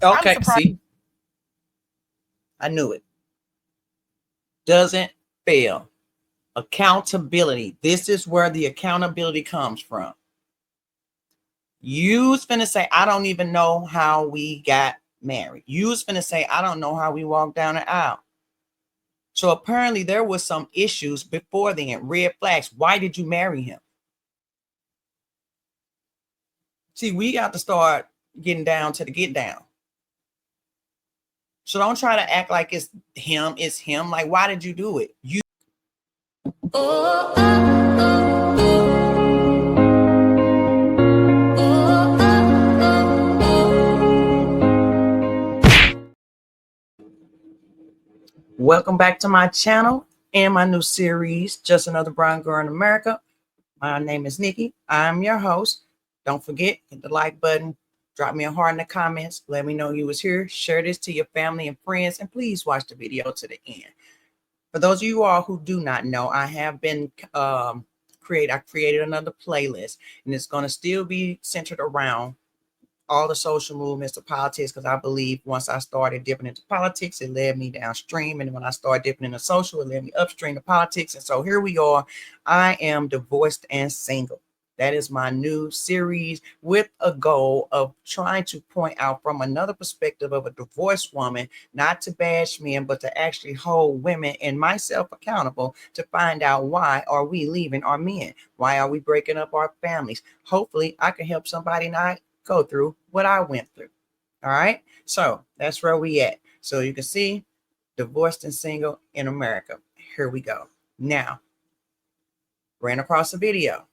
Okay, see, I knew it. Doesn't fail. Accountability. This is where the accountability comes from. You was finna say, I don't even know how we got married. You was finna say, I don't know how we walked down the aisle. So apparently there was some issues before then, red flags. Why did you marry him? See, we got to start getting down to the get down. So don't try to act like it's him. It's him. Like, why did you do it? You. Welcome back to my channel and my new series, Just Another Brown Girl in America. My name is Nikki. I'm your host. Don't forget, hit the like button. Drop me a heart in the comments. Let me know you was here. Share this to your family and friends. And please watch the video to the end. For those of you all who do not know, I have been I created another playlist. And it's going to still be centered around all the social movements, the politics, because I believe once I started dipping into politics, it led me downstream. And when I started dipping into social, it led me upstream to politics. And so here we are. I am divorced and single. That is my new series with a goal of trying to point out from another perspective of a divorced woman, not to bash men, but to actually hold women and myself accountable to find out why are we leaving our men? Why are we breaking up our families? Hopefully I can help somebody not go through what I went through. All right. So that's where we at. So you can see divorced and single in America. Here we go. Now, ran across a video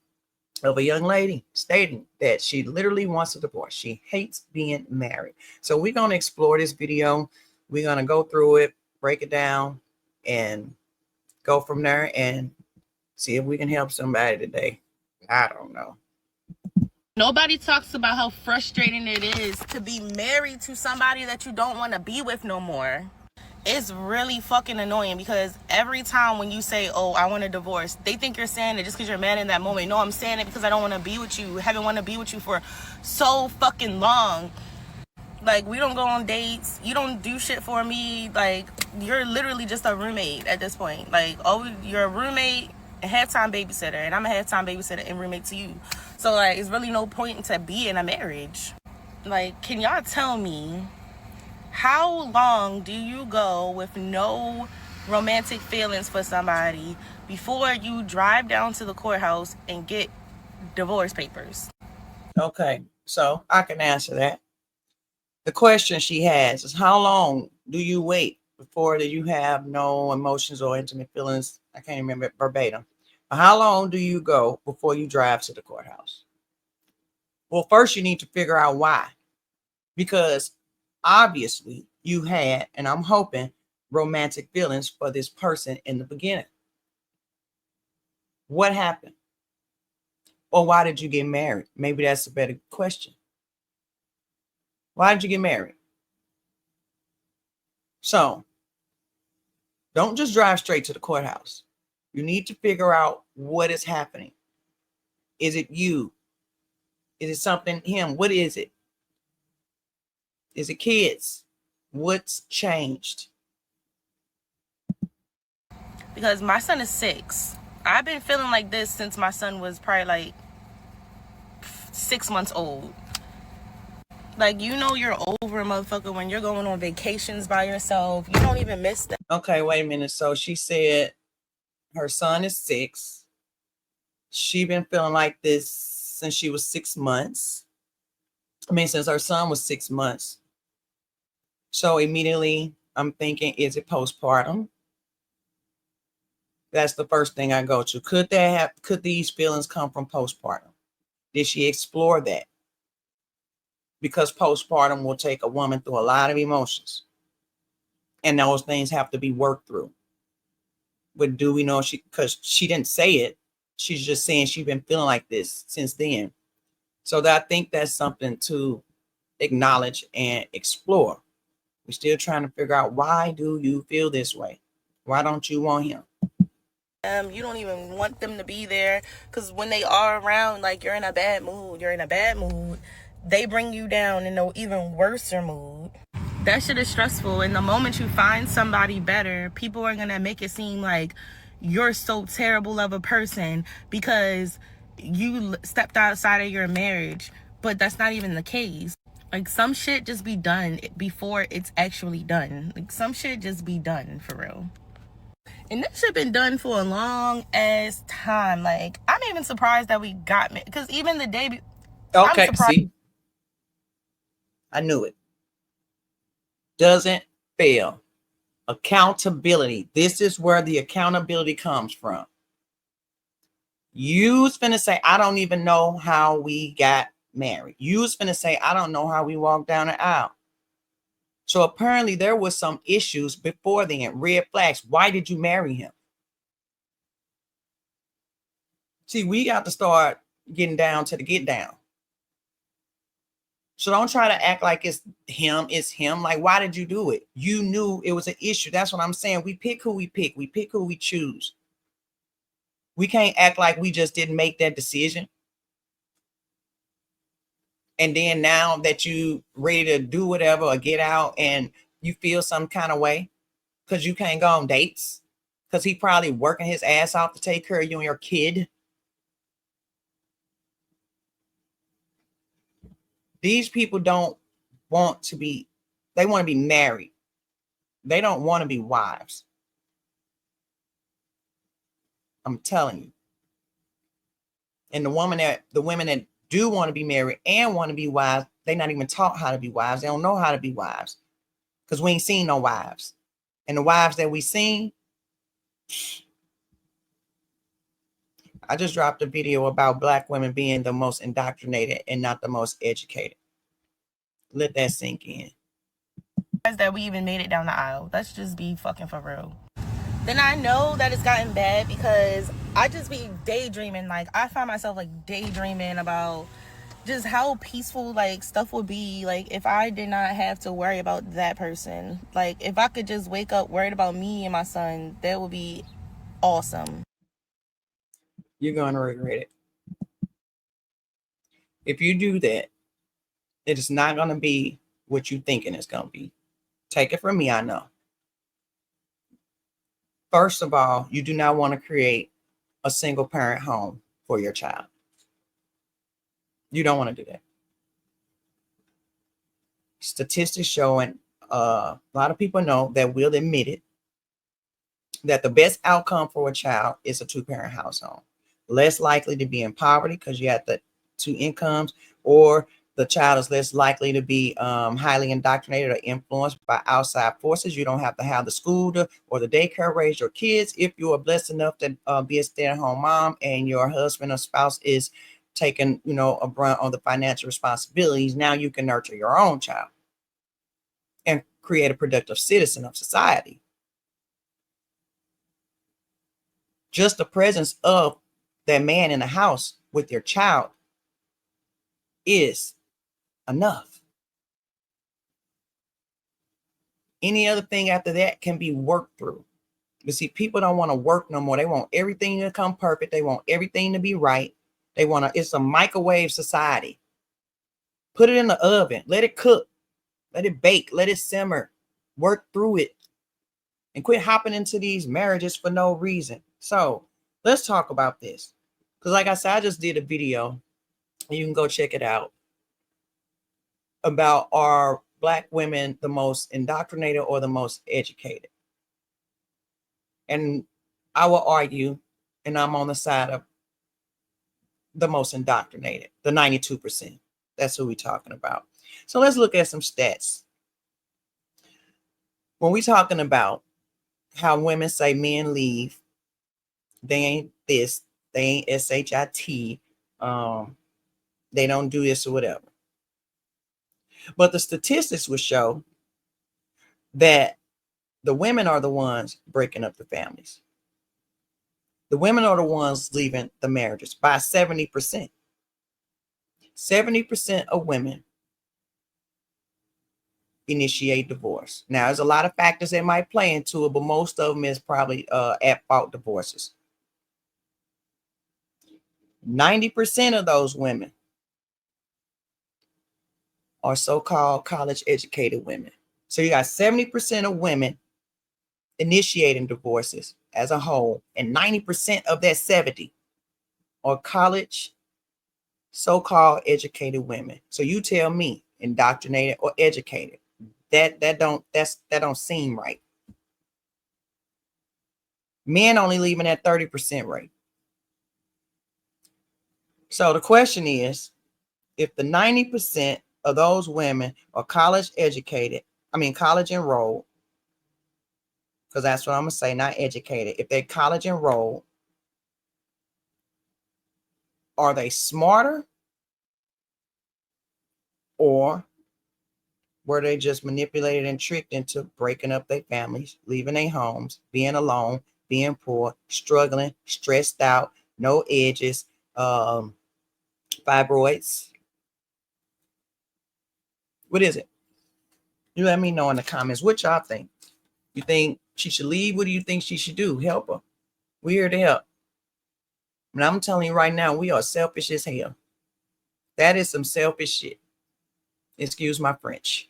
of a young lady stating that she literally wants a divorce. She hates being married. So we're going to explore this video. We're going to go through it, break it down, and go from there and see if we can help somebody today. I don't know. Nobody talks about how frustrating it is to be married to somebody that you don't want to be with no more. It's really fucking annoying because every time when you say, oh, I want a divorce, they think you're saying it just because you're mad in that moment. No, I'm saying it because I don't want to be with you. I haven't wanted to be with you for so fucking long. Like, we don't go on dates. You don't do shit for me. Like, you're literally just a roommate at this point. Like, oh, you're a roommate, a half-time babysitter, and I'm a half-time babysitter and roommate to you. So, like, it's really no point to be in a marriage. Like, can y'all tell me, how long do you go with no romantic feelings for somebody before you drive down to the courthouse and get divorce papers? Okay, so I can answer that. The question she has is, how long do you wait before that you have no emotions or intimate feelings? I can't remember it verbatim. How long do you go before you drive to the courthouse? Well, first you need to figure out why. Because obviously you had, and I'm hoping, romantic feelings for this person in the beginning. What happened? Or why did you get married? Maybe that's a better question. Why did you get married? So don't just drive straight to the courthouse. You need to figure out what is happening. Is it you? Is it something him? What is it? Is it kids? What's changed? Because my son is 6. I've been feeling like this since my son was probably like 6 months old. Like, you know, you're over a motherfucker when you're going on vacations by yourself. You don't even miss them. Okay, wait a minute. So she said her son is 6. She been feeling like this since she was 6 months. I mean, since her son was 6 months. So immediately I'm thinking, is it postpartum? That's the first thing I go to. Could these feelings come from postpartum? Did she explore that? Because postpartum will take a woman through a lot of emotions. And those things have to be worked through. But do we know because she didn't say it. She's just saying she's been feeling like this since then. So I think that's something to acknowledge and explore. We're still trying to figure out, why do you feel this way? Why don't you want him? You don't even want them to be there because when they are around, like, you're in a bad mood. You're in a bad mood. they bring you down in an even worse mood. That shit is stressful. And the moment you find somebody better, people are gonna make it seem like you're so terrible of a person because you stepped outside of your marriage. But that's not even the case. Like, some shit just be done before it's actually done. Like, some shit just be done for real. And this shit been done for a long ass time. Like, I'm even surprised that we got me, because even the day I'm Okay, surprised. see, I knew it. Doesn't fail. Accountability. This is where the accountability comes from. You's finna say, I don't even know how we got married. You's finna say, I don't know how we walked down the aisle. So apparently there was some issues before then, red flags. Why did you marry him? See, we got to start getting down to the get down. So don't try to act like it's him. Like, why did you do it? You knew it was an issue. That's what I'm saying. We pick who we pick. We pick who we choose. We can't act like we just didn't make that decision. And then now that you ready to do whatever or get out and you feel some kind of way because you can't go on dates because he probably working his ass off to take care of you and your kid. These people don't want to be, they want to be married. They don't want to be wives. I'm telling you. And the women that do want to be married and want to be wives, they're not even taught how to be wives. They don't know how to be wives because we ain't seen no wives. And the wives that we seen, I just dropped a video about Black women being the most indoctrinated and not the most educated. Let that sink in. That we even made it down the aisle. Let's just be fucking for real. Then I know that it's gotten bad because I just be daydreaming. Like, I find myself like daydreaming about just how peaceful like stuff would be like if I did not have to worry about that person. Like, if I could just wake up worried about me and my son, that would be awesome. You're going to regret it. If you do that, it is not going to be what you thinking it's going to be. Take it from me, I know. First of all, you do not want to create a single parent home for your child. You don't want to do that. Statistics showing, a lot of people know that will admit it, that the best outcome for a child is a two-parent household. Less likely to be in poverty because you have the two incomes, or the child is less likely to be highly indoctrinated or influenced by outside forces. You don't have to have the school or the daycare raise your kids. If you are blessed enough to be a stay-at-home mom and your husband or spouse is taking, a brunt on the financial responsibilities, now you can nurture your own child and create a productive citizen of society. Just the presence of that man in the house with your child is enough. Any other thing after that can be worked through. But see, people don't want to work no more. They want everything to come perfect. They want everything to be right. It's a microwave society. Put it in the oven. Let it cook. Let it bake. Let it simmer. Work through it. And quit hopping into these marriages for no reason. So let's talk about this. Because like I said, I just did a video. And you can go check it out. About, are Black women the most indoctrinated or the most educated? And I will argue, and I'm on the side of the most indoctrinated, the 92%. That's who we're talking about. So let's look at some stats. When we're talking about how women say men leave, they ain't this, they ain't SHIT, they don't do this or whatever. But the statistics will show that the women are the ones breaking up the families. The women are the ones leaving the marriages by 70%. 70% of women initiate divorce. Now, there's a lot of factors that might play into it, but most of them is probably at-fault divorces. 90% of those women are so-called college educated women. So you got 70% of women initiating divorces as a whole, and 90% of that 70 are college so-called educated women. So you tell me, indoctrinated or educated, that don't seem right. Men only leaving at 30% rate. So the question is, if the 90% of those women are college educated, college enrolled, because that's what I'm gonna say, not educated. If they're college enrolled, are they smarter, or were they just manipulated and tricked into breaking up their families, leaving their homes, being alone, being poor, struggling, stressed out, no edges, fibroids? What is it? You let me know in the comments what y'all think. You think she should leave? What do you think she should do? Help her. We're here to help. And I'm telling you right now, we are selfish as hell. That is some selfish shit. Excuse my French.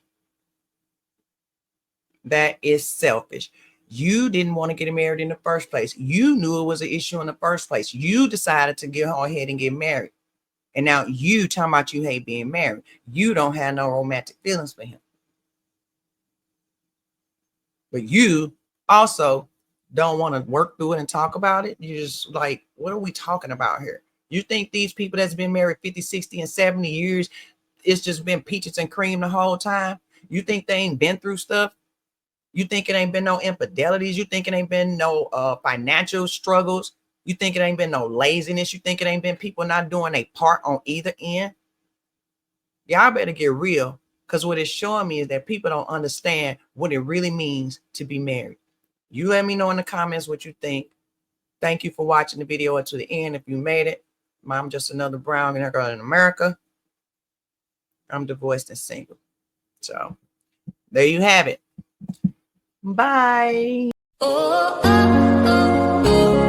That is selfish. You didn't want to get married in the first place. You knew it was an issue in the first place. You decided to go ahead and get married. And now you talking about you hate being married. You don't have no romantic feelings for him. But you also don't want to work through it and talk about it. You just like, what are we talking about here? You think these people that's been married 50, 60, and 70 years, it's just been peaches and cream the whole time? You think they ain't been through stuff? You think it ain't been no infidelities? You think it ain't been no financial struggles? You think it ain't been no laziness? You think it ain't been people not doing a part on either end? Y'all better get real, because what it's showing me is that people don't understand what it really means to be married. You let me know in the comments what you think. Thank you for watching the video until the end. If you made it, I'm just another brown girl in America. I'm divorced and single. So there you have it. Bye. Oh, oh, oh, oh.